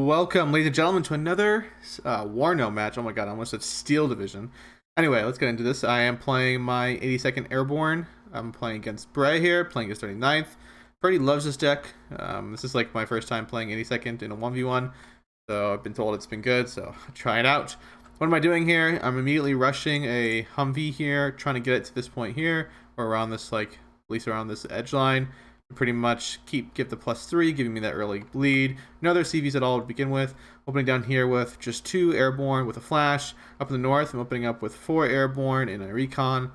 Welcome, ladies and gentlemen, to another WARNO match. Oh my god, I almost said Steel Division. Anyway, let's get into this. I am playing my 82nd Airborne. I'm playing against Brae here, playing against 39th. Freddie loves this deck. This is like my first time playing 82nd in a 1v1, so I've been told it's been good, so try it out. What am I doing here? I'm immediately rushing a Humvee here, trying to get it to this point here, or around this, like, at least around this edge line. Pretty much give the +3, giving me that early bleed. No other CVs at all to begin with. Opening down here with just 2 airborne with a flash. Up in the north, I'm opening up with 4 airborne and a recon.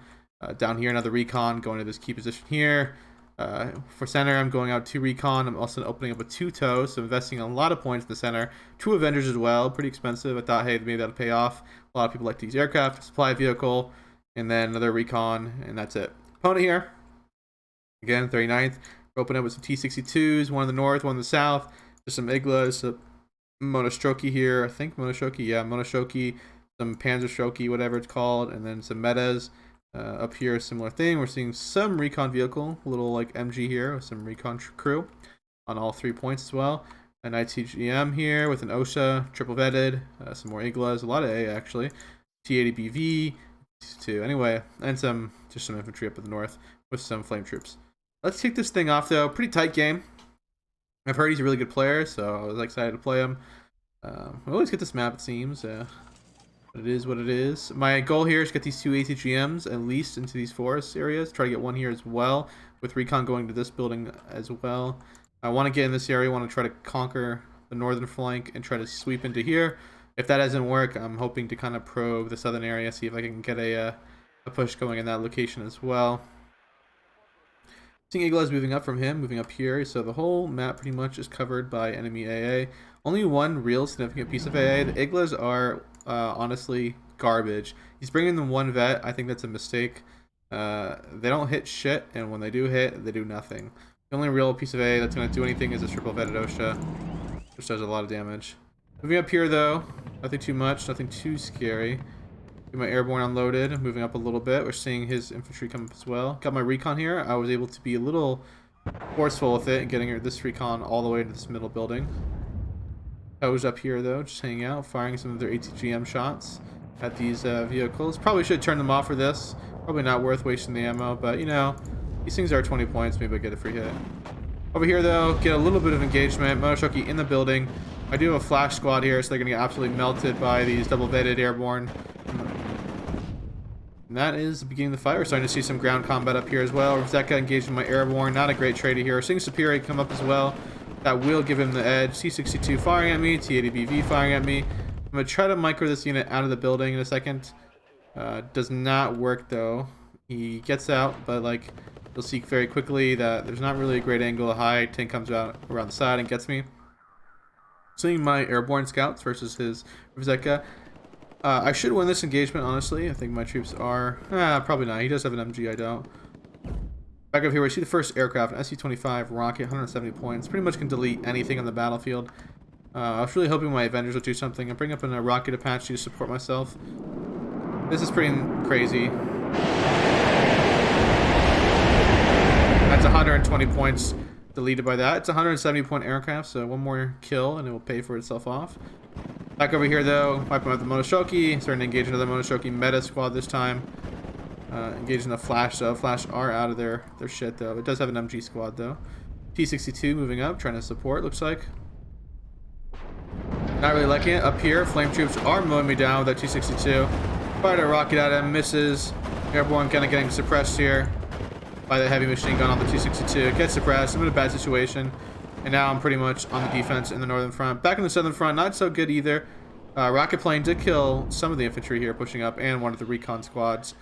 Down here, another recon, going to this key position here. For center, I'm going out 2 recon. I'm also opening up with 2 tows, so investing a lot of points in the center. 2 Avengers as well, pretty expensive. I thought, hey, maybe that'll pay off. A lot of people like to use aircraft, supply vehicle, and then another recon, and that's it. Opponent here, again, 39th. Open up with some T-62s, one in the north, one in the south. There's some Iglas, a Monoshoki here, I think Monoshoki, yeah, Monoshoki, some Panzershoki, whatever it's called, and then some Metas. Up here, similar thing. We're seeing some recon vehicle, a little like MG here, with some recon crew on all 3 points as well. An ITGM here with an OSHA, triple vetted, some more Iglas, a lot of A actually. T-80BV, T-62, anyway, and just some infantry up in the north with some flame troops. Let's kick this thing off, though. Pretty tight game. I've heard he's a really good player, so I was excited to play him. We always get this map, it seems. But it is what it is. My goal here is to get these 2 ATGMs at least into these forest areas. Try to get one here as well, with recon going to this building as well. I want to get in this area. I want to try to conquer the northern flank and try to sweep into here. If that doesn't work, I'm hoping to kind of probe the southern area, see if I can get a push going in that location as well. Seeing Igla is moving up from him, moving up here, so the whole map pretty much is covered by enemy AA. Only one real significant piece of AA. The Iglas are honestly garbage. He's bringing them 1 vet. I think that's a mistake. They don't hit shit, and when they do hit, they do nothing. The only real piece of AA that's going to do anything is a triple vetted OSHA, which does a lot of damage. Moving up here, though, nothing too much, nothing too scary. My airborne unloaded, moving up a little bit. We're seeing his infantry come up as well. Got my recon here. I was able to be a little forceful with it and getting this recon all the way into this middle building. Toes up here though, just hanging out, firing some of their ATGM shots at these vehicles. Probably should turn them off for this. Probably not worth wasting the ammo, but you know, these things are 20 points. Maybe I get a free hit. Over here though, get a little bit of engagement. Monoshoki in the building. I do have a flash squad here, so they're gonna get absolutely melted by these double vetted airborne. And that is the beginning of the fight. We're starting to see some ground combat up here as well. Zeka engaged in my airborne. Not a great trade here. Seeing Superior come up as well. That will give him the edge. C-62 firing at me. T-80BV firing at me. I'm going to try to micro this unit out of the building in a second. Does not work though. He gets out, but like you'll see very quickly that there's not really a great angle to hide. Tank comes out around the side and gets me. Seeing my airborne scouts versus his Zeka. I should win this engagement, honestly. I think my troops are... probably not. He does have an MG, I don't. Back up here, we see the first aircraft, an SU-25 rocket, 170 points. Pretty much can delete anything on the battlefield. I was really hoping my Avengers would do something. I'm bringing up a rocket Apache to support myself. This is pretty crazy. That's 120 points deleted by that. It's a 170 point aircraft, so one more kill and it will pay for itself off. Back over here though, wiping out the Monoshoki, starting to engage another Monoshoki meta squad this time. Engaging the Flash though. Flash are out of their shit though. It does have an MG squad though. T-62 moving up, trying to support, looks like. Not really liking it. Up here, flame troops are mowing me down with that T-62. Fired a rocket at him, misses. Airborne kind of getting suppressed here by the heavy machine gun on the T-62. Gets suppressed. I'm in a bad situation. And now I'm pretty much on the defense in the northern front. Back in the southern front, not so good either. Rocket plane did kill some of the infantry here pushing up and one of the recon squads.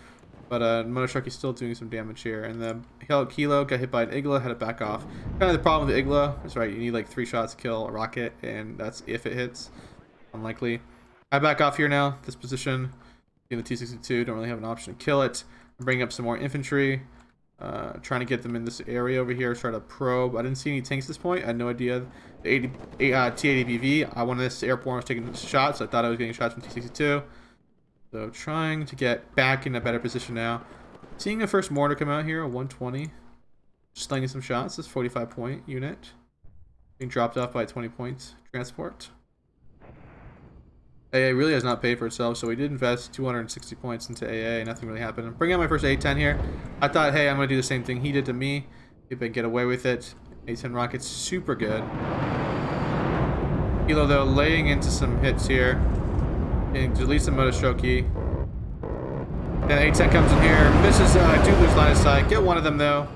But Monoshoki's still doing some damage here. And the Kilo got hit by an Igla, had to back off. Kind of the problem with the Igla is, right, you need like 3 shots to kill a rocket, and that's if it hits. Unlikely. I back off here now, this position. In the T-62, don't really have an option to kill it. I'm bringing up some more infantry. Trying to get them in this area over here, try to probe. I didn't see any tanks at this point. I had no idea. The T-80BV, one of this airborne was taking shots. I thought I was getting shots from T-62. So trying to get back in a better position now. Seeing a first mortar come out here, a 120. Just slinging some shots. This 45 point unit. Being dropped off by a 20 point transport. AA really has not paid for itself, so we did invest 260 points into AA. Nothing really happened. Bring out my first A10 here. I thought, hey, I'm going to do the same thing he did to me. If I get away with it. A10 rockets, super good. Hilo, though, laying into some hits here. Getting to least some Motoshoki. Then A10 comes in here. Misses, I do lose line of sight. Get one of them, though.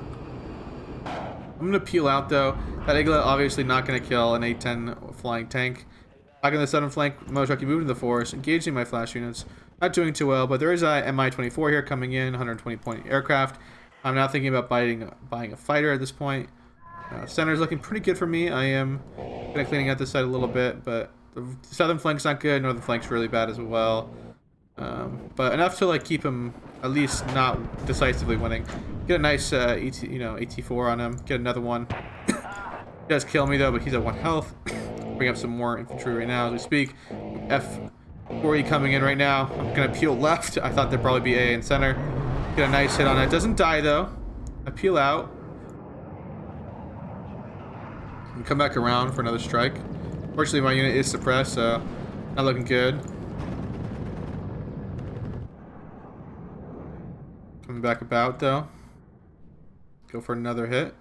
I'm going to peel out, though. That Igla obviously not going to kill an A10 flying tank. Back on the southern flank, Motoshoki moved into the forest, engaging my flash units. Not doing too well, but there is a Mi-24 here coming in, 120 point aircraft. I'm now thinking about buying a fighter at this point. Center is looking pretty good for me. I am kind of cleaning out this side a little bit, but the southern flank's not good. Northern flank's really bad as well. But enough to like keep him at least not decisively winning. Get a nice AT4 on him. Get another one. He does kill me though, but he's at 1 health. Bring up some more infantry right now as we speak. F40 coming in right now. I'm gonna peel left. I thought there'd probably be A in center. Get a nice hit on it. Doesn't die though. I peel out. And come back around for another strike. Fortunately, my unit is suppressed, so not looking good. Coming back about though. Go for another hit.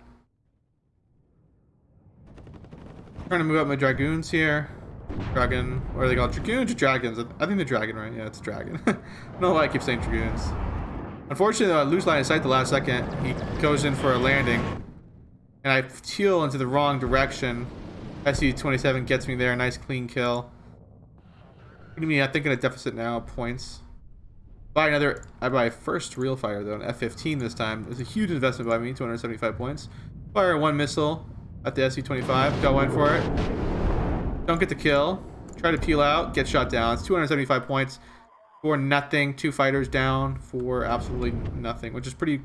Trying to move up my dragoons here. Dragon, what are they called? Dragoons or dragons? I think they're dragon, right? Yeah, it's a dragon. I don't know why I keep saying dragoons. Unfortunately, though, I lose line of sight the last second. He goes in for a landing. And I teal into the wrong direction. SU-27 gets me there. Nice clean kill. I think in a deficit now of points. I buy first real fire though, an F-15 this time. It was a huge investment by me, 275 points. Fire one missile at the SU-25. Go in for it. Don't get the kill. Try to peel out. Get shot down. It's 275 points for nothing. 2 fighters down for absolutely nothing, which is pretty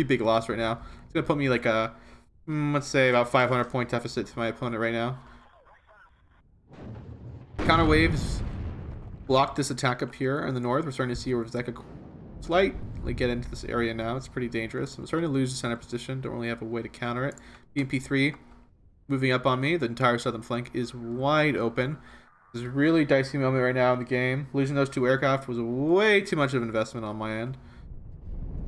big loss right now. It's gonna put me like a let's say about 500 point deficit to my opponent right now. Counter waves block this attack up here in the north. We're starting to see Rebecca slightly get into this area now. It's pretty dangerous. I'm starting to lose the center position. Don't really have a way to counter it. BMP-3 moving up on me. The entire southern flank is wide open. This is a really dicey moment right now in the game. Losing those 2 aircraft was way too much of an investment on my end.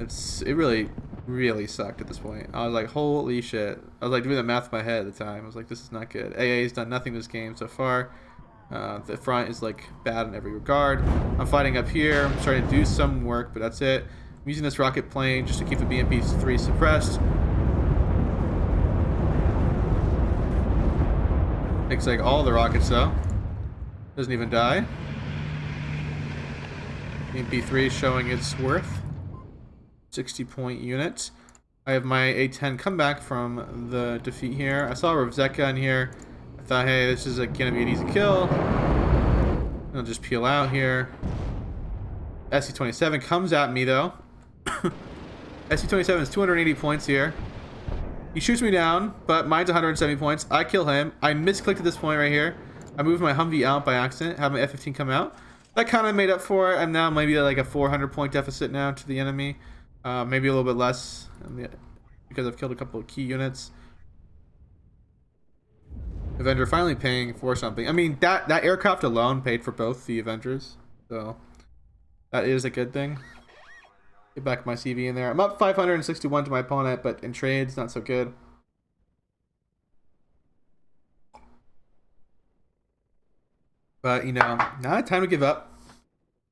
It really sucked at this point. I was like, holy shit. I was like doing the math in my head at the time. I was like, this is not good. AA's done nothing this game so far. The front is like bad in every regard. I'm fighting up here. I'm starting to do some work, but that's it. I'm using this rocket plane just to keep the BMP-3 suppressed. Takes like all the rockets though. Doesn't even die. BMP-3 showing its worth. 60 point unit. I have my A10 come back from the defeat here. I saw Revzeka in here. I thought, hey, this is gonna be an easy kill. I'll just peel out here. SC-27 comes at me though. SC-27 is 280 points here. He shoots me down, but mine's 170 points. I kill him. I misclicked at this point right here. I moved my Humvee out by accident, have my F-15 come out. That kind of made up for it. I'm now maybe like a 400 point deficit now to the enemy. Maybe a little bit less because I've killed a couple of key units. Avenger finally paying for something. I mean, that aircraft alone paid for both the Avengers, so that is a good thing. Get back my CV in there. I'm up 561 to my opponent, but in trades, not so good. But, you know, not time to give up.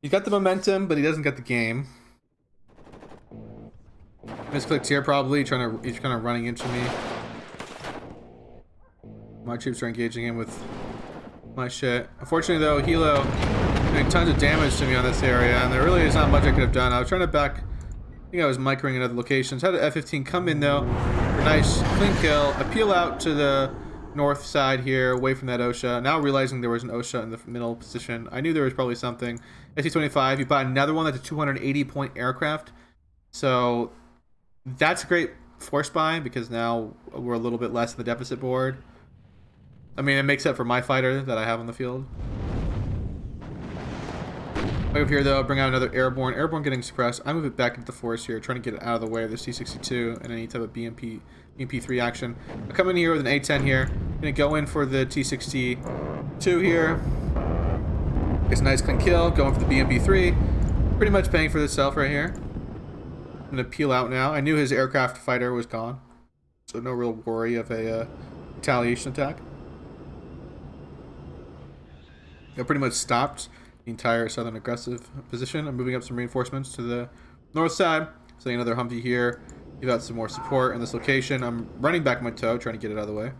He's got the momentum, but he doesn't get the game. Misclicked here, probably. He's kind of running into me. My troops are engaging him with my shit. Unfortunately, though, Hilo doing tons of damage to me on this area, and there really is not much I could have done. I was trying to back... I think I was microing in other locations. Had an F-15 come in, though. For a nice, clean kill. I peel out to the north side here, away from that OSHA. Now realizing there was an OSHA in the middle position. I knew there was probably something. SC-25, you bought another one that's a 280 point aircraft. So that's a great force buy because now we're a little bit less in the deficit board. I mean, it makes up for my fighter that I have on the field. Back up here, though, bring out another airborne. Airborne getting suppressed. I move it back into the forest here, trying to get it out of the way of the C-62 and any type of BMP-3 action. I come in here with an A-10 here. I'm going to go in for the T-62 here. It's a nice clean kill, going for the BMP-3. Pretty much paying for itself right here. I'm gonna peel out now. I knew his aircraft fighter was gone, so no real worry of a retaliation attack. I pretty much stopped the entire southern aggressive position. I'm moving up some reinforcements to the north side, setting another Humvee here. Give out some more support in this location. I'm running back my tow, trying to get it out of the way.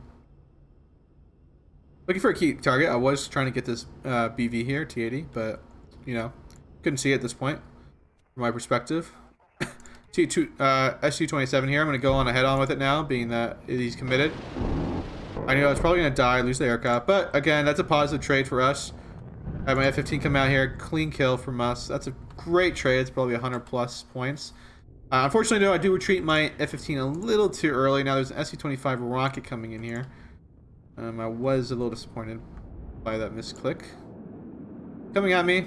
Looking for a key target. I was trying to get this BV here, T-80, but, you know, couldn't see it at this point, from my perspective. SU-27 here. I'm going to go on a head-on with it now, being that he's committed. I knew I was probably going to die, lose the aircraft, but, again, that's a positive trade for us. I have my F-15 come out here, clean kill from us. That's a great trade. It's probably 100-plus points. Unfortunately, though, I do retreat my F-15 a little too early. Now there's an SU-25 rocket coming in here. I was a little disappointed by that misclick. Coming at me.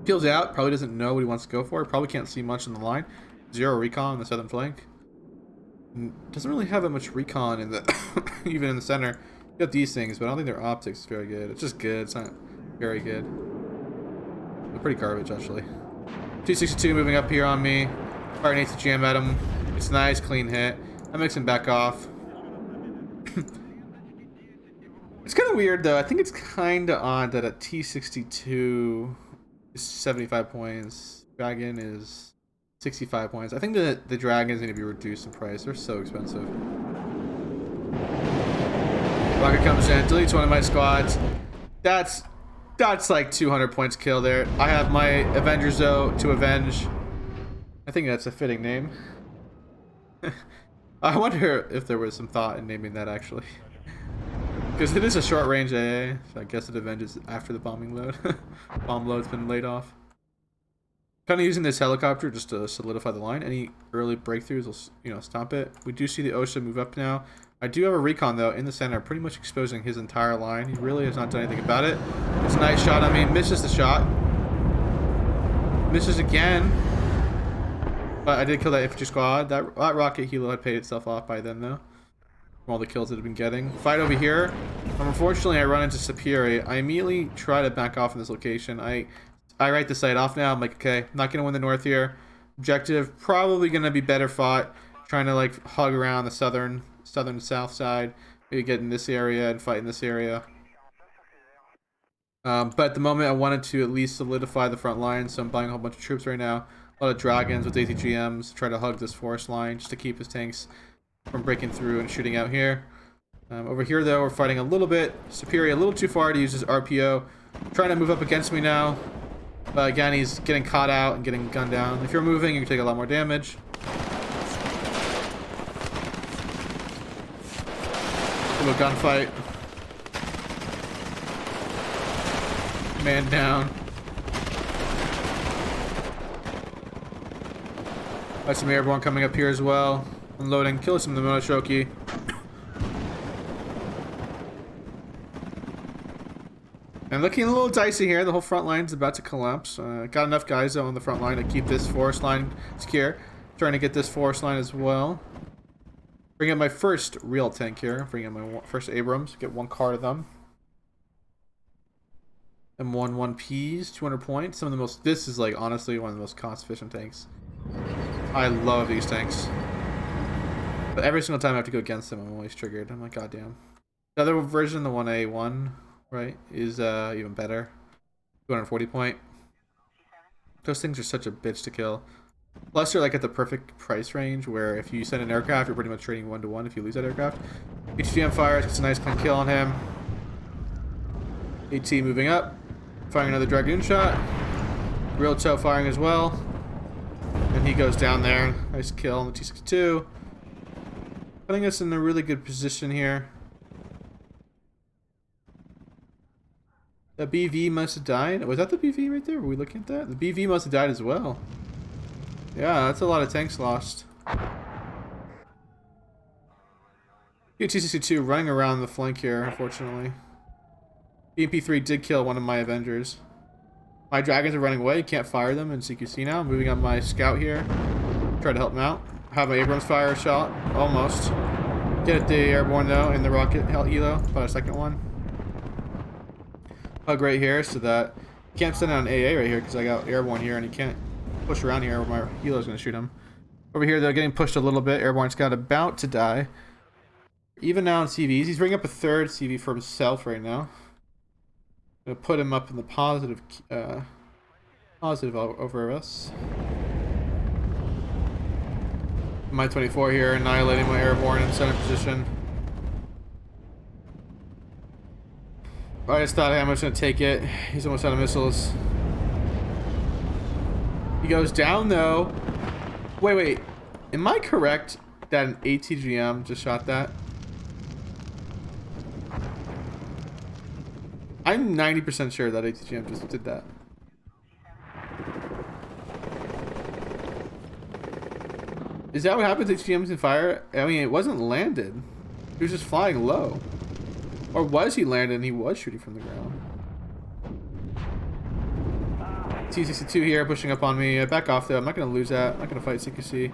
Peels out. Probably doesn't know what he wants to go for. Probably can't see much in the line. 0 recon on the southern flank. Doesn't really have that much recon in the even in the center. You got these things, but I don't think their optics is very good. It's just good. It's not very good. They're pretty garbage, actually. T-62 moving up here on me. Firing to jam at him. It's a nice, clean hit. That makes him back off. It's kind of weird, though. I think it's kind of odd that a T-62 is 75 points. Dragon is 65 points. I think the Dragon is going to be reduced in price. They're so expensive. Rocket comes in, deletes one of my squads. That's like 200 points kill there. I have my Avengers, though, to avenge. I think that's a fitting name. I wonder if there was some thought in naming that, actually. Because it is a short-range AA, so I guess it avenges after the bombing load. Bomb load's been laid off. Kind of using this helicopter just to solidify the line. Any early breakthroughs will, you know, stop it. We do see the OSHA move up now. I do have a recon, though, in the center, pretty much exposing his entire line. He really has not done anything about it. It's a nice shot. I mean, misses the shot. Misses again. But I did kill that infantry squad. That rocket helo had paid itself off by then, though. From all the kills that I've been getting. Fight over here. Unfortunately, I run into Superior. I immediately try to back off in this location. I write the site off now. I'm like, okay, not going to win the north here. Objective, probably going to be better fought. Trying to, like, hug around the southern south side. Maybe get in this area and fight in this area. But at the moment, I wanted to at least solidify the front line, so I'm buying a whole bunch of troops right now. A lot of Dragons with ATGMs. Try to hug this forest line just to keep his tanks from breaking through and shooting out here. Over here, though, we're fighting a little bit. Superior, a little too far to use his RPO. Trying to move up against me now. But again, he's getting caught out and getting gunned down. If you're moving, you can take a lot more damage. Do a gunfight. Man down. Got some airborne coming up here as well. Unloading, kill some of the Monoshoki. And looking a little dicey here. The whole front line's about to collapse. Got enough guys though on the front line to keep this forest line secure. Trying to get this forest line as well. Bring up my first real tank here. Bring up my first Abrams. Get one card of them. M1 1Ps, 200 points. Some of the most. This is like honestly one of the most cost-efficient tanks. I love these tanks. But every single time I have to go against them, I'm always triggered. I'm like, goddamn. The other version, the 1A1, right, is even better. 240 point. Those things are such a bitch to kill. Plus, they're like at the perfect price range where if you send an aircraft, you're pretty much trading 1-to-1 if you lose that aircraft. HGM fires, gets a nice clean kill on him. AT moving up. Firing another Dragoon shot. Real tow firing as well. And he goes down there. Nice kill on the T-62. Putting us in a really good position here. The BV must have died. Was that the BV right there? Were we looking at that? The BV must have died as well. Yeah, that's a lot of tanks lost. T-62 running around the flank here, unfortunately. BMP-3 did kill one of my Avengers. My Dragons are running away. Can't fire them in CQC now. Moving up my scout here. Try to help him out. Have my Abrams fire a shot. Almost. Get the airborne though in the rocket helo. About a second one. hug right here so that he can't send out an AA right here because I got airborne here and he can't push around here or my healer's going to shoot him. Over here, they're getting pushed a little bit. Airborne Scout about to die. Even now in CVs, he's bringing up a third CV for himself right now. Gonna put him up in the positive over us. My 24 here, annihilating my airborne in center position. I just thought I'm just gonna take it. He's almost out of missiles. He goes down though. Wait. Am I correct that an ATGM just shot that? I'm 90% sure that ATGM just did that. Is that what happens to ATGMs in fire? I mean, it wasn't landed. He was just flying low. Or was he landed and he was shooting from the ground? T-62 here pushing up on me. Back off though. I'm not going to lose that. I'm not going to fight CQC.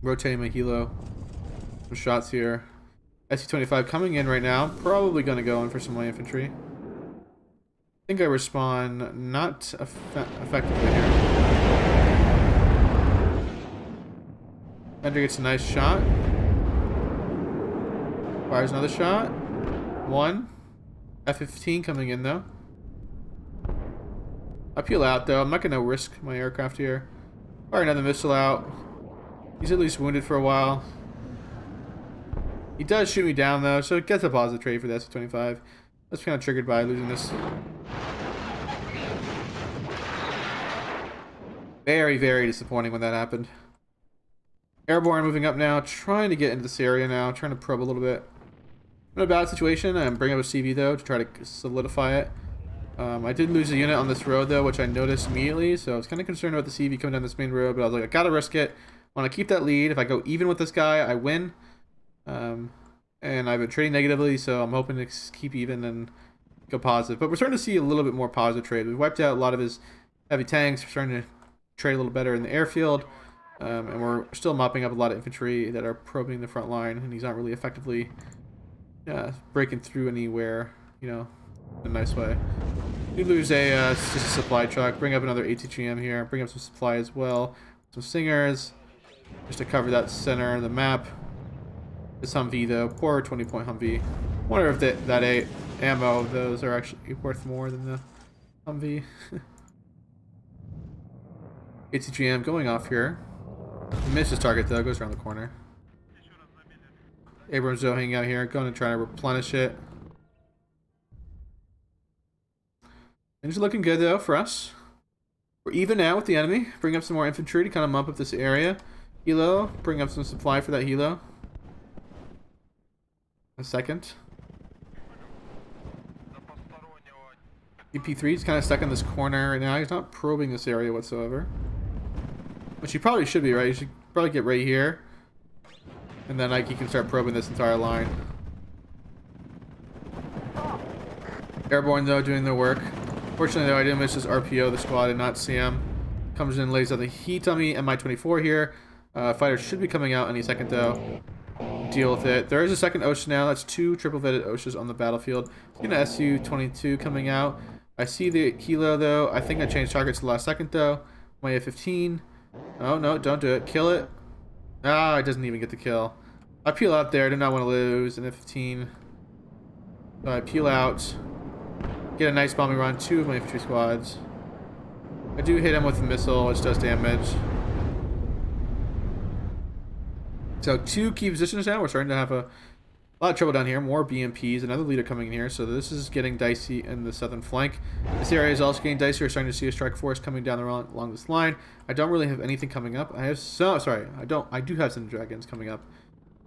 Rotating my helo. Some shots here. SC-25 coming in right now. Probably going to go in for some light infantry. I think I respawn not effectively here. Bender gets a nice shot. Fires another shot. One. F-15 coming in though. I peel out though. I'm not going to risk my aircraft here. Fire another missile out. He's at least wounded for a while. He does shoot me down though, so it gets a positive trade for the SC-25. That's kind of triggered by losing this. Very, very disappointing when that happened. Airborne moving up now, trying to get into this area now, trying to probe a little bit. I'm in a bad situation. I'm bringing up a CV though to try to solidify it. I did lose a unit on this road though, which I noticed immediately, so I was kind of concerned about the CV coming down this main road, but I was like, I gotta risk it. I want to keep that lead. If I go even with this guy, I win. And I've been trading negatively, so I'm hoping to keep even and go positive. But we're starting to see a little bit more positive trade. We've wiped out a lot of his heavy tanks. We're starting to trade a little better in the airfield. And we're still mopping up a lot of infantry that are probing the front line, and he's not really effectively breaking through anywhere, you know, in a nice way. We lose just a supply truck. Bring up another ATGM here. Bring up some supply as well. Some singers, just to cover that center of the map. This Humvee though, poor 20-point Humvee. Wonder if that ammo of those are actually worth more than the Humvee. ATGM going off here. Misses target though, goes around the corner. Abrams though hanging out here, going to try to replenish it. Things are looking good though for us. We're even now with the enemy. Bring up some more infantry to kind of mop up this area. Helo, bring up some supply for that helo. A second. EP3 is kind of stuck in this corner right now. He's not probing this area whatsoever. Which he probably should be, right? You should probably get right here. And then like he can start probing this entire line. Airborne though doing their work. Fortunately though I didn't miss his RPO. The squad did not see him. Comes in, lays out the heat on me. Mi-24 here. Fighters should be coming out any second though. Deal with it. There is a second OSHA now. That's two triple-vetted OSHAs on the battlefield. An SU-22 coming out. I see the kilo though. I think I changed targets the last second though. My F-15. Oh no, don't do it. Kill it. Ah, it doesn't even get the kill. I peel out there. I do not want to lose an F-15. So I peel out. Get a nice bombing run. Two of my infantry squads. I do hit him with a missile, which does damage. So two key positions now. We're starting to have a lot of trouble down here. More BMPs. Another leader coming in here. So this is getting dicey in the southern flank. This area is also getting dicey. We're starting to see a strike force coming down along this line. I don't really have anything coming up. I have some. Sorry, I don't. I do have some dragons coming up.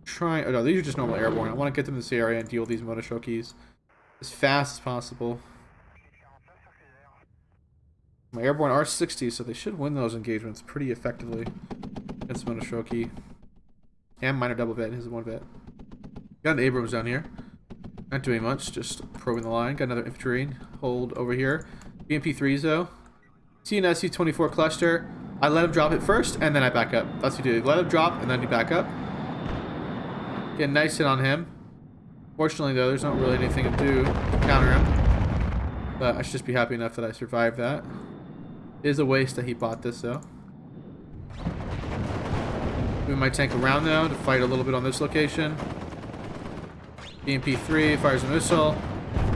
Trying. Oh no, these are just normal airborne. I want to get them to this area and deal with these Motoshokis as fast as possible. My airborne are 60, so they should win those engagements pretty effectively against Monoshoki. And minor double vet, his one vet. Got an Abrams down here. Not doing much, just probing the line. Got another infantry hold over here. BMP3s though. See an SC-24 cluster. I let him drop it first, and then I back up. That's what you do. Let him drop, and then you back up. Get a nice hit on him. Fortunately, though, there's not really anything to do to counter him. But I should just be happy enough that I survived that. It is a waste that he bought this, though. Moving my tank around, though, to fight a little bit on this location. EMP-3 fires a missile.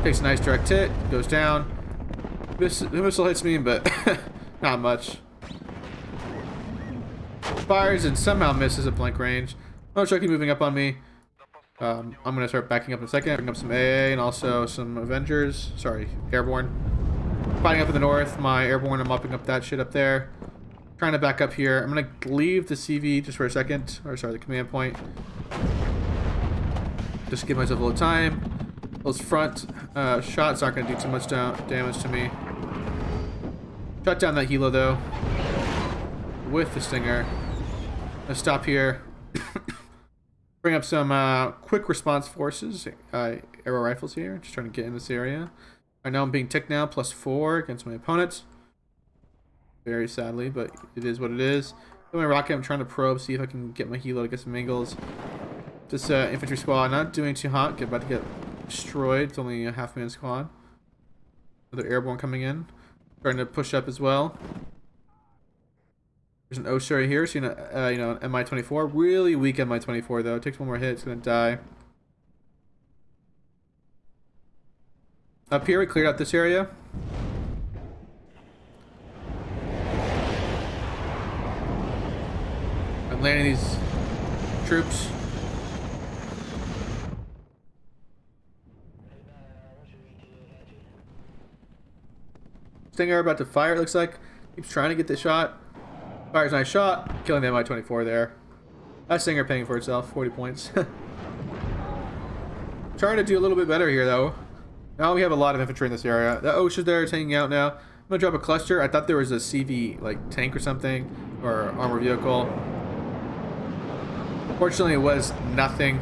Takes a nice direct hit. Goes down. The missile hits me, but not much. Fires and somehow misses at blank range. Oh, Chucky moving up on me. I'm going to start backing up in a second. Bring up some AA and also some Avengers. Sorry, Airborne. Fighting up in the north. My Airborne, I'm mopping up that shit up there. Trying to back up here. I'm going to leave the CV just for a second. Or sorry, the command point. Just to give myself a little time. Those front shots aren't going to do too much damage to me. Shut down that helo, though. With the Stinger. Let's stop here. Bring up some quick response forces, arrow rifles here. Just trying to get in this area. I know I'm being ticked now, +4 against my opponent. Very sadly, but it is what it is. With my rocket, I'm trying to probe, see if I can get my helo to get some angles. This infantry squad not doing too hot. About to get destroyed. It's only a half-man squad. Another airborne coming in. Trying to push up as well. There's an OSHA right here, so you know, an Mi-24. Really weak Mi-24 though. It takes one more hit, it's gonna die. Up here, we cleared out this area. I'm landing these troops. Stinger about to fire, it looks like. Keeps trying to get the shot. Fires a nice shot, killing the Mi-24 there. That Stinger paying for itself, 40 points. Trying to do a little bit better here, though. Now we have a lot of infantry in this area. The OSHA there is hanging out now. I'm gonna drop a cluster. I thought there was a CV, like, tank or something, or armor vehicle. Fortunately, it was nothing.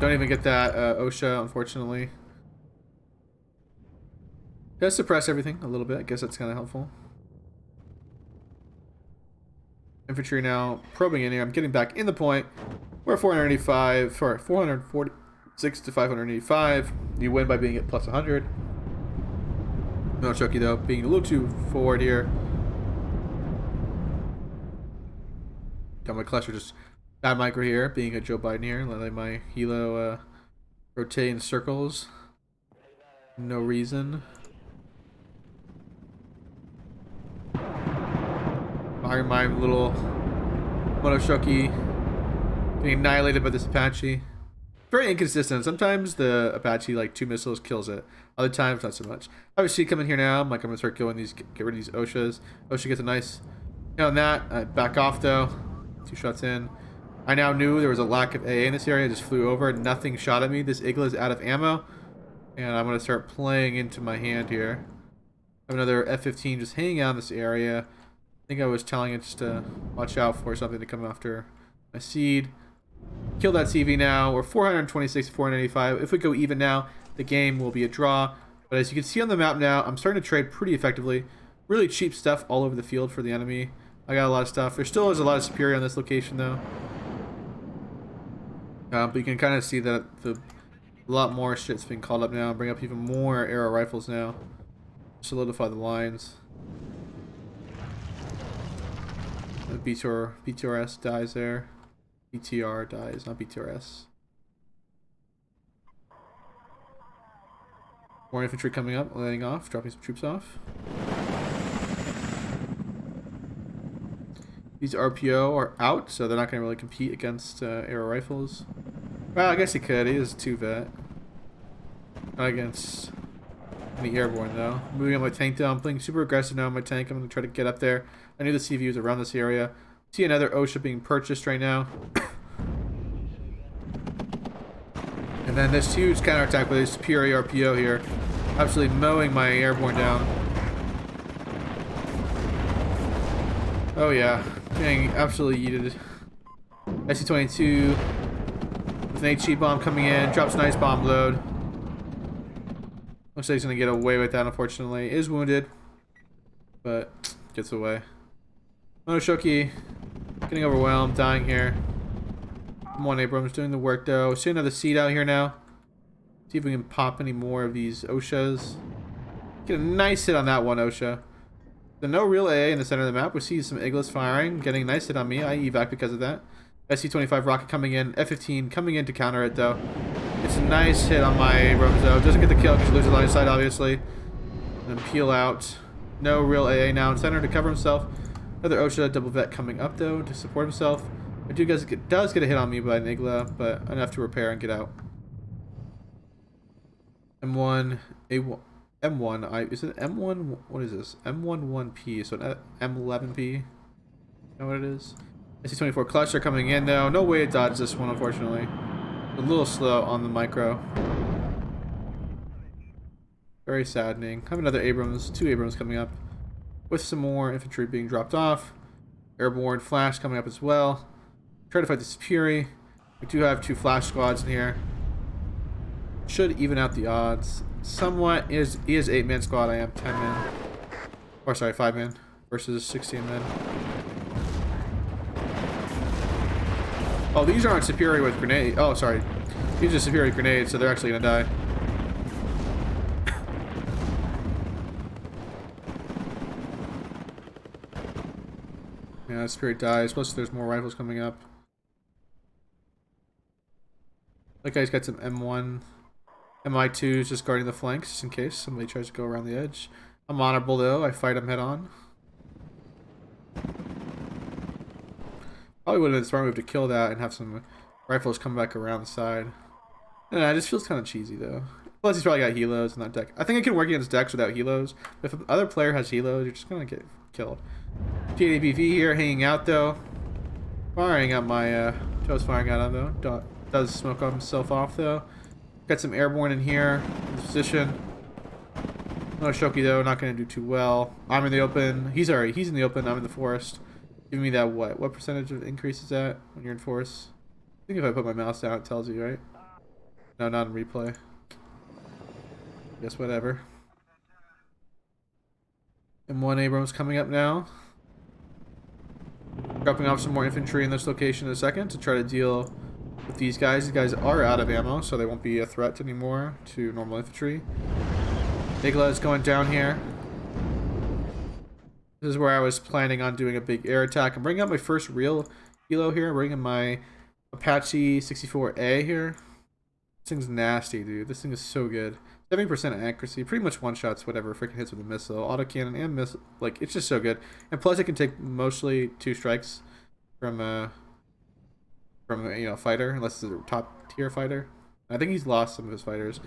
Don't even get that OSHA, unfortunately. Does suppress everything a little bit. I guess that's kind of helpful. Infantry now probing in here. I'm getting back in the point. We're 485, sorry, 446 to 585. You win by being at +100. No Chucky though, being a little too forward here. Got my cluster just bad micro here, being a Joe Biden here, letting my helo rotate in circles. No reason. Firing my little Monoshoki, being annihilated by this Apache. Very inconsistent. Sometimes the Apache, like 2 missiles, kills it. Other times, not so much. Obviously, come in here now. I'm gonna start killing these, get rid of these OSHAs. OSHA gets a nice hit on that. I back off though. 2 shots in. I now knew there was a lack of AA in this area. I just flew over. Nothing shot at me. This Igla is out of ammo, and I'm gonna start playing into my hand here. I have another F-15 just hanging out in this area. I think I was telling it just to watch out for something to come after my seed. Kill that CV now. We're 426 to 485. If we go even now, the game will be a draw. But as you can see on the map now, I'm starting to trade pretty effectively. Really cheap stuff all over the field for the enemy. I got a lot of stuff. There still is a lot of superior on this location though. But you can kind of see that a lot more shit's being called up now. Bring up even more arrow rifles now. Solidify the lines. BTRS dies there. BTR dies, not BTRS. More infantry coming up, landing off, dropping some troops off. These RPO are out, so they're not going to really compete against arrow rifles. Well, I guess he could. He is 2 vet. Not against any airborne, though. Moving on my tank down. I'm playing super aggressive now on my tank. I'm going to try to get up there. I knew the CV was around this area. See another OSHA being purchased right now. And then this huge counterattack with a superior RPO here. Absolutely mowing my airborne down. Oh yeah. Getting absolutely yeeted. SC-22 with an HE bomb coming in. Drops a nice bomb load. Looks like he's going to get away with that, unfortunately. Is wounded. But gets away. Monoshoki getting overwhelmed, dying here. Come on, Abrams, doing the work though. See another seed out here now. See if we can pop any more of these OSHAs. Get a nice hit on that one, OSHA. So no real AA in the center of the map. We see some Iglis firing, getting a nice hit on me. I evac because of that. SC-25 rocket coming in. F-15 coming in to counter it though. It's a nice hit on my Abrams though. Doesn't get the kill because he loses line of sight obviously. And peel out. No real AA now in center to cover himself. Another OSHA double vet coming up though to support himself. It does get a hit on me by an Igla, but enough to repair and get out. M1, A1, M1, is it M1, what is this? M11P, so an M11P, you know what it is? SC-24 cluster coming in though, no way to dodge this one unfortunately. A little slow on the micro. Very saddening. I have another Abrams, 2 Abrams coming up, with some more infantry being dropped off. Airborne flash coming up as well. Try to fight the Superi. We do have 2 flash squads in here. Should even out the odds somewhat. He is 8-man squad. I am 10-man. Or sorry, 5-man versus 16-man. Oh, these aren't Superi with grenade. Oh, sorry. These are Superi grenades, so they're actually gonna die. Yeah, Superi dies. Plus, there's more rifles coming up. That guy's got some M1. MI2 is just guarding the flanks just in case somebody tries to go around the edge. I'm honorable though. I fight him head on. Probably would have been a smart move to kill that and have some rifles come back around the side. And it just feels kind of cheesy though. Plus he's probably got helos in that deck. I think I can work against decks without helos. If another player has helos, you're just gonna get killed. GABV here hanging out though. Firing at my Joe's firing at him though. Does smoke himself off though. Got some airborne in here. In position. No Shoki though, not gonna do too well. I'm in the open. He's in the open, I'm in the forest. Give me that what percentage of increase is that when you're in forest? I think if I put my mouse down it tells you, right? No, not in replay. Guess whatever. M1 Abrams coming up now. Dropping off some more infantry in this location in a second to try to deal with these guys. These guys are out of ammo, so they won't be a threat anymore to normal infantry. Igla is going down here. This is where I was planning on doing a big air attack. I'm bringing out my first real helo here. I'm bringing my Apache 64A here. This thing's nasty, dude. This thing is so good. 70% accuracy, pretty much one-shots whatever freaking hits with a missile, autocannon and missile. Like, it's just so good. And plus, it can take mostly 2 strikes from a fighter, unless it's a top-tier fighter. I think he's lost some of his fighters.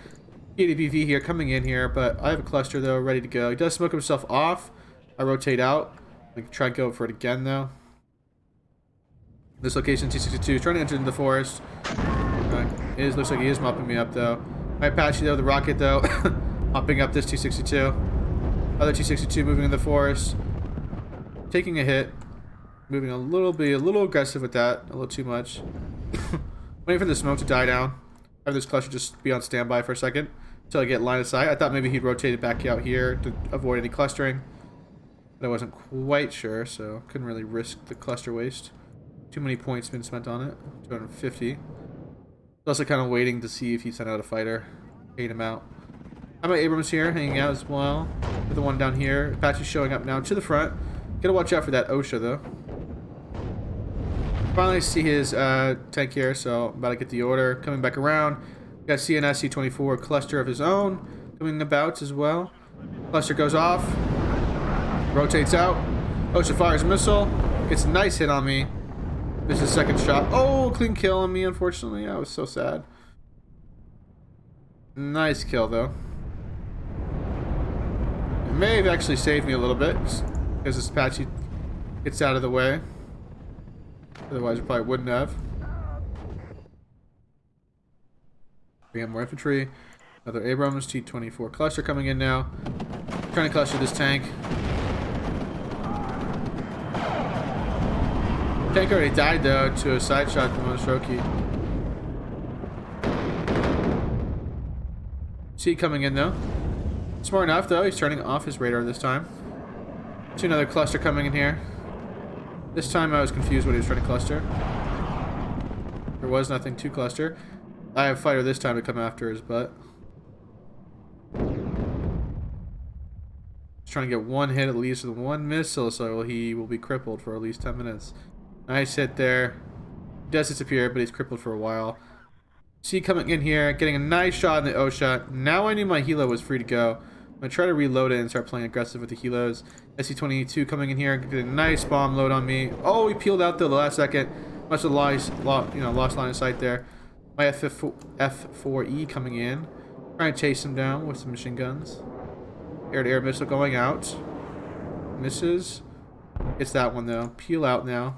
EDBV here, coming in here, but I have a cluster though, ready to go. He does smoke himself off. I rotate out. We can try and go for it again though. This location, T62, trying to enter into the forest. Looks like he is mopping me up though. My Apache though, the rocket though, mopping up this T62. Other T62 moving in the forest, taking a hit, moving a little aggressive with that, a little too much. Waiting for the smoke to die down. Have this cluster just be on standby for a second until I get line of sight. I thought maybe he'd rotate it back out here to avoid any clustering, but I wasn't quite sure, so couldn't really risk the cluster waste. Too many points been spent on it. 250. Also kind of waiting to see if he sent out a fighter. Bait him out. How about Abrams here hanging out as well? With the one down here. Apache's showing up now to the front. Gotta watch out for that OSHA though. Finally see his tank here, so I'm about to get the order. Coming back around. Got CNS C24 cluster of his own coming about as well. Cluster goes off. Rotates out. OSHA fires a missile. Gets a nice hit on me. This is second shot. Oh, clean kill on me, unfortunately. I was so sad. Nice kill, though. It may have actually saved me a little bit, because this Apache gets out of the way. Otherwise, it probably wouldn't have. We have more infantry. Another Abrams, T24 cluster coming in now. Trying to cluster this tank. Tank already died though to a side shot from Oshoki. See coming in though. Smart enough though, he's turning off his radar this time. See another cluster coming in here. This time I was confused what he was trying to cluster. There was nothing to cluster. I have fighter this time to come after his butt. Just trying to get one hit at least with one missile, so he will be crippled for at least 10 minutes. Nice hit there. He does disappear, but he's crippled for a while. See coming in here, getting a nice shot in the O shot. Now I knew my helo was free to go. I'm going to try to reload it and start playing aggressive with the helos. SC-22 coming in here, getting a nice bomb load on me. Oh, he peeled out though the last second. Must have lost line of sight there. My F4E coming in. Trying to chase him down with some machine guns. Air-to-air missile going out. Misses. It's that one though. Peel out now.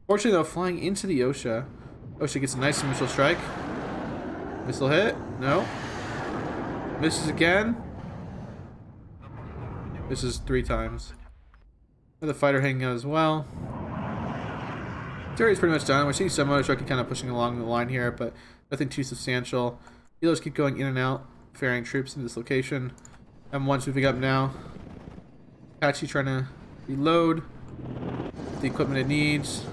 Fortunately though, flying into the OSHA. OSHA gets a nice missile strike. Missile hit. No. Misses again. Misses 3 times. Another fighter hanging out as well. This area's pretty much done. We're seeing some motor kind of pushing along the line here, but nothing too substantial. Helos keep going in and out, ferrying troops into this location. M1's moving up now. Apache trying to reload the equipment it needs.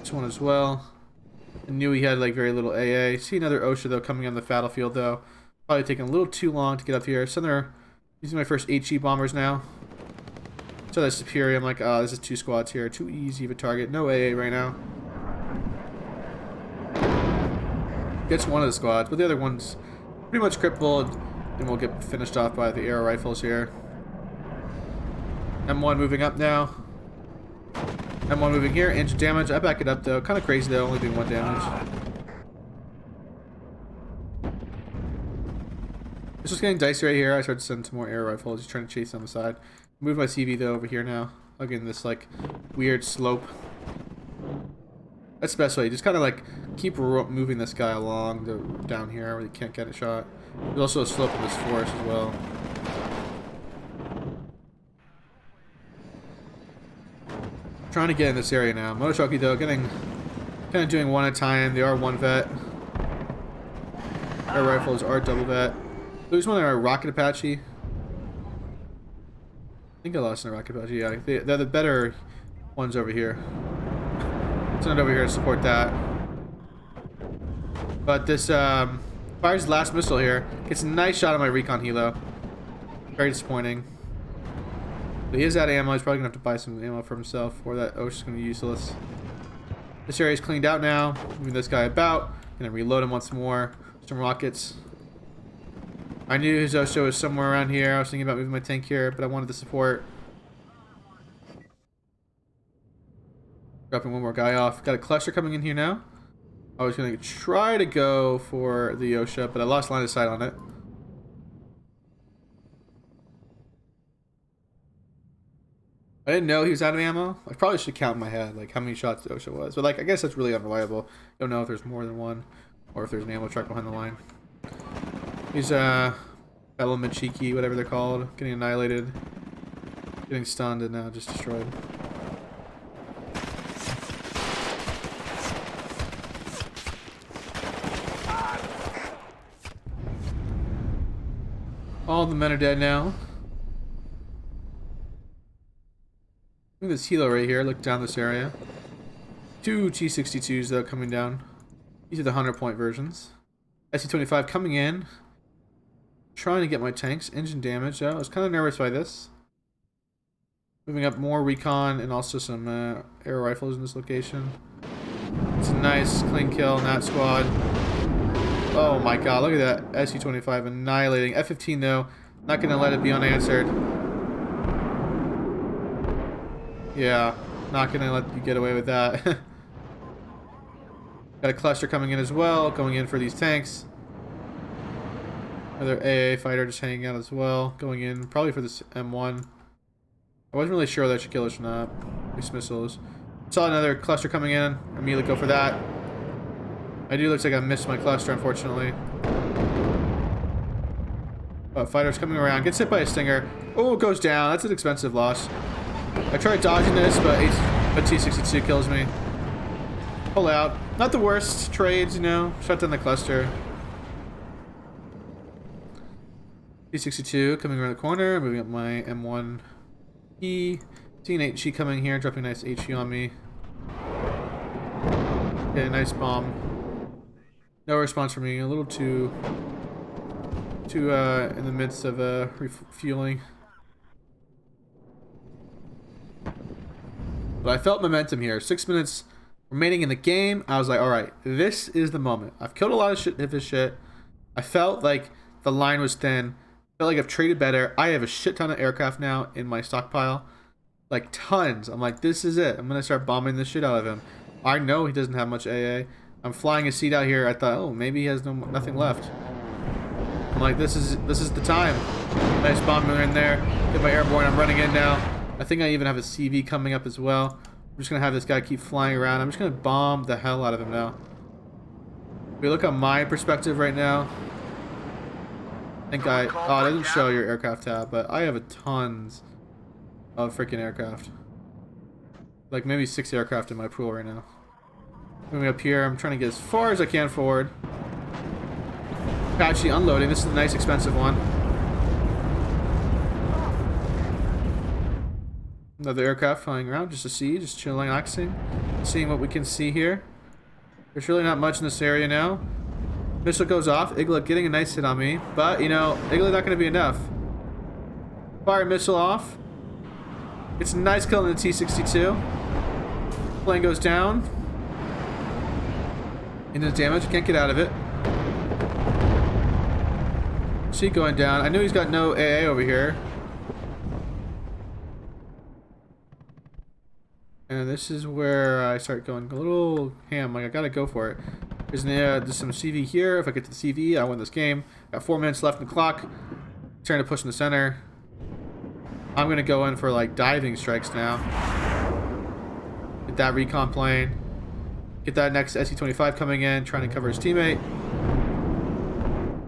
This one as well. I knew he had like very little AA. See another OSHA though coming on the battlefield though. Probably taking a little too long to get up here. So they're using my first HE bombers now. So that's superior. I'm like, oh, this is 2 squads here. Too easy of a target. No AA right now. Gets one of the squads, but the other one's pretty much crippled. And we'll get finished off by the air rifles here. M1 moving up now. M1 moving here. Inch damage. I back it up though. Kind of crazy though, only doing 1 damage. This was getting dicey right here. I started to send some more air rifles. Just trying to chase on the side. Move my CV though over here now. Again, this like weird slope. That's the best way. Just kind of like keep moving this guy along down here where he can't get a shot. There's also a slope in this forest as well. Trying to get in this area now. Motorshoki though, kind of doing one at a time. They are 1 vet. Air rifles are double vet. Lose one of our rocket Apache. I think I lost in a rocket Apache. Yeah, they're the better ones over here. Send it over here to support that. But this fires the last missile here. Gets a nice shot on my recon helo. Very disappointing. But he is out of ammo. He's probably gonna have to buy some ammo for himself, or that OSHA's gonna be useless. This area is cleaned out now. Moving this guy about. Gonna reload him once more. Some rockets. I knew his OSHA was somewhere around here. I was thinking about moving my tank here, but I wanted the support. Dropping one more guy off. Got a cluster coming in here now. I was going to try to go for the OSHA, but I lost line of sight on it. I didn't know he was out of ammo. I probably should count in my head like how many shots the OSHA was. But like I guess that's really unreliable. Don't know if there's more than one or if there's an ammo truck behind the line. He's element cheeky, whatever they're called, getting annihilated, getting stunned, and now just destroyed. All the men are dead now. Look at this helo right here. Look down this area. 2 T-62s though coming down. These are the 100-point versions. SC-25 coming in. Trying to get my tanks. Engine damage. I was kind of nervous by this. Moving up more recon and also some air rifles in this location. It's a nice clean kill in that squad. Oh my god, look at that. SC-25 annihilating. F-15 though. Not going to let it be unanswered. Yeah, not going to let you get away with that. Got a cluster coming in as well. Going in for these tanks. Another AA fighter just hanging out as well. Going in probably for this M1. I wasn't really sure whether I should kill it or not. These missiles. Saw another cluster coming in. Immediately go for that. I do looks like I missed my cluster, unfortunately. Fighter's coming around. Gets hit by a stinger. Oh, it goes down. That's an expensive loss. I tried dodging this, but T-62 kills me. Pull out. Not the worst trades, you know. Shut down the cluster. T-62 coming around the corner. Moving up my M1E. Seeing HE coming here, dropping a nice HE on me. Okay, nice bomb. No response from me. A little too in the midst of refueling. But I felt momentum here. 6 minutes remaining in the game. I was like, all right, this is the moment. I've killed a lot of this shit. I felt like the line was thin. Felt like I've traded better. I have a shit ton of aircraft now in my stockpile. Like tons. I'm like, this is it. I'm gonna start bombing the shit out of him. I know he doesn't have much AA. I'm flying a seat out here. I thought, oh, maybe he has nothing left. I'm like, this is the time. Nice bomber in there. Get my airborne. I'm running in now. I think I even have a CV coming up as well. I'm just gonna have this guy keep flying around. I'm just gonna bomb the hell out of him now. If we look at my perspective right now, I think oh, it doesn't show your aircraft tab, but I have tons of freaking aircraft. Like maybe 6 aircraft in my pool right now. Moving up here, I'm trying to get as far as I can forward. Apache unloading. This is a nice expensive one. Another aircraft flying around just to see, just chilling, relaxing, seeing what we can see here. There's really not much in this area now. Missile goes off. Igla getting a nice hit on me, but you know, Igla not going to be enough. Fire missile off. It's a nice kill in the T-62. Plane goes down. Into the damage. Can't get out of it. See going down. I know he's got no AA over here. And this is where I start going a little ham. Like, I gotta go for it. There's some CV here. If I get to the CV, I win this game. Got 4 minutes left in the clock. Trying to push in the center. I'm gonna go in for like diving strikes now. Get that recon plane. Get that next SE-25 coming in, trying to cover his teammate.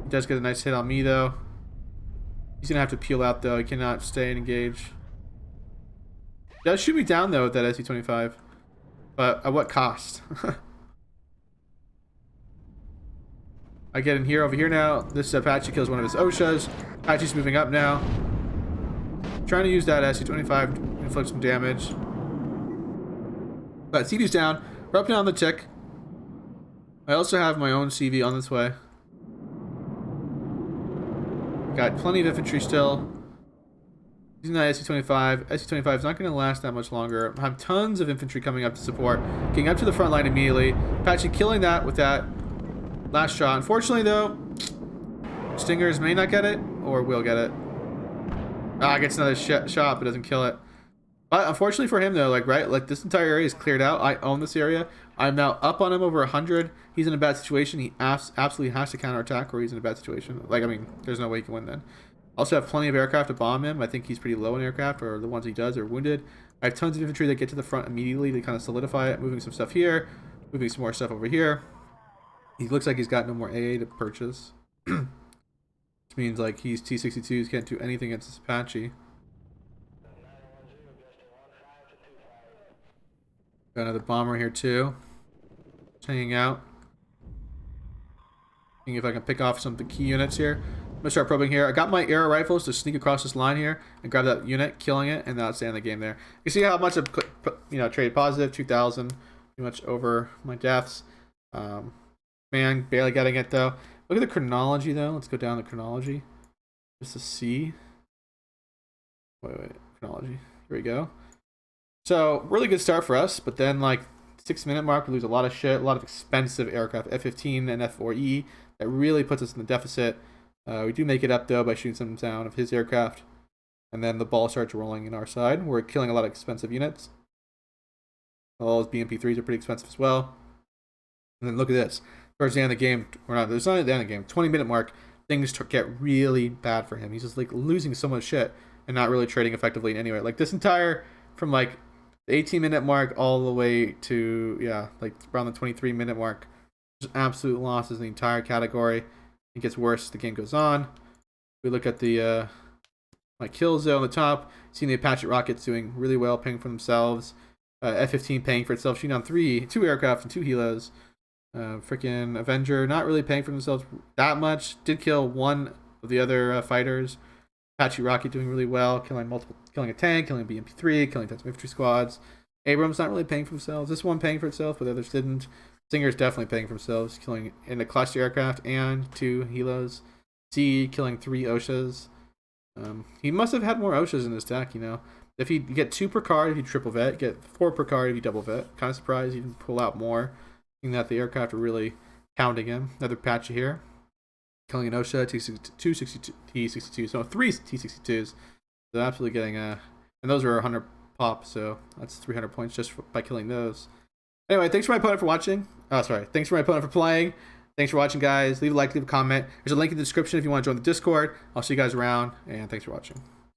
He does get a nice hit on me though. He's gonna have to peel out though. He cannot stay and engage. He does shoot me down though with that SE-25, but at what cost? I get in here over here now. This Apache kills one of his OSHAs. Apache's moving up now. Trying to use that SE-25 to inflict some damage. But CV's down. We're up now on the tick. I also have my own CV on this way. Got plenty of infantry still. Using that SE-25. SE-25 is not going to last that much longer. I have tons of infantry coming up to support. Getting up to the front line immediately. Apache killing that with that last shot. Unfortunately though, Stingers may not get it, or will get it. Ah, gets another shot, but doesn't kill it. But unfortunately for him though, like, right, like this entire area is cleared out. I own this area. I'm now up on him over 100. He's in a bad situation. He absolutely has to counterattack, or he's in a bad situation. Like, I mean, there's no way he can win then. Also have plenty of aircraft to bomb him. I think he's pretty low in aircraft, or the ones he does are wounded. I have tons of infantry that get to the front immediately to kind of solidify it. Moving some stuff here, moving some more stuff over here. He looks like he's got no more AA to purchase. Which means like he's T-62s, can't do anything against this Apache. Got another bomber here too. Just hanging out. Seeing if I can pick off some of the key units here. I'm gonna start probing here. I got my arrow rifles to sneak across this line here and grab that unit, killing it, and that's the end of the game there. You see how much I've traded positive, 2,000, pretty much over my deaths. Man, barely getting it though. Look at the chronology though. Let's go down the chronology. Just to see. Wait. Chronology. Here we go. So, really good start for us, but then like 6 minute mark, we lose a lot of shit, a lot of expensive aircraft, F-15 and F-4E. That really puts us in the deficit. We do make it up though by shooting some down of his aircraft. And then the ball starts rolling in our side. We're killing a lot of expensive units. All those BMP-3s are pretty expensive as well. And then look at this. Towards the end of the game, or not, there's not at the end of the game, 20-minute mark, things get really bad for him. He's just like losing so much shit and not really trading effectively in any way. Like this entire, from like the 18-minute mark all the way to, yeah, like around the 23-minute mark, just absolute losses in the entire category. It gets worse as the game goes on. We look at the my kills though on the top, seeing the Apache rockets doing really well, paying for themselves. F-15 paying for itself, shooting on 2 aircraft and 2 helos. Freaking Avenger not really paying for themselves that much. Did kill one of the other fighters. Apache rocket doing really well, killing a tank, killing a BMP-3, killing tons of infantry squads. Abrams not really paying for themselves. This one paying for itself, but the others didn't. Singer's definitely paying for himself, killing in a cluster aircraft and 2 helos. C killing 3 OSHAs. He must have had more OSHAs in his deck, you know. If you get 2 per card if you triple vet, get 4 per card if you double vet. Kind of surprised he didn't pull out more. I think that the aircraft are really pounding him. Another Apache here. Killing an OSHA, T62, so 3 T62s. So absolutely getting and those are 100 pop, so that's 300 points just by killing those. Anyway, thanks for my opponent for watching. Oh, sorry. Thanks for my opponent for playing. Thanks for watching, guys. Leave a like, leave a comment. There's a link in the description if you want to join the Discord. I'll see you guys around, and thanks for watching.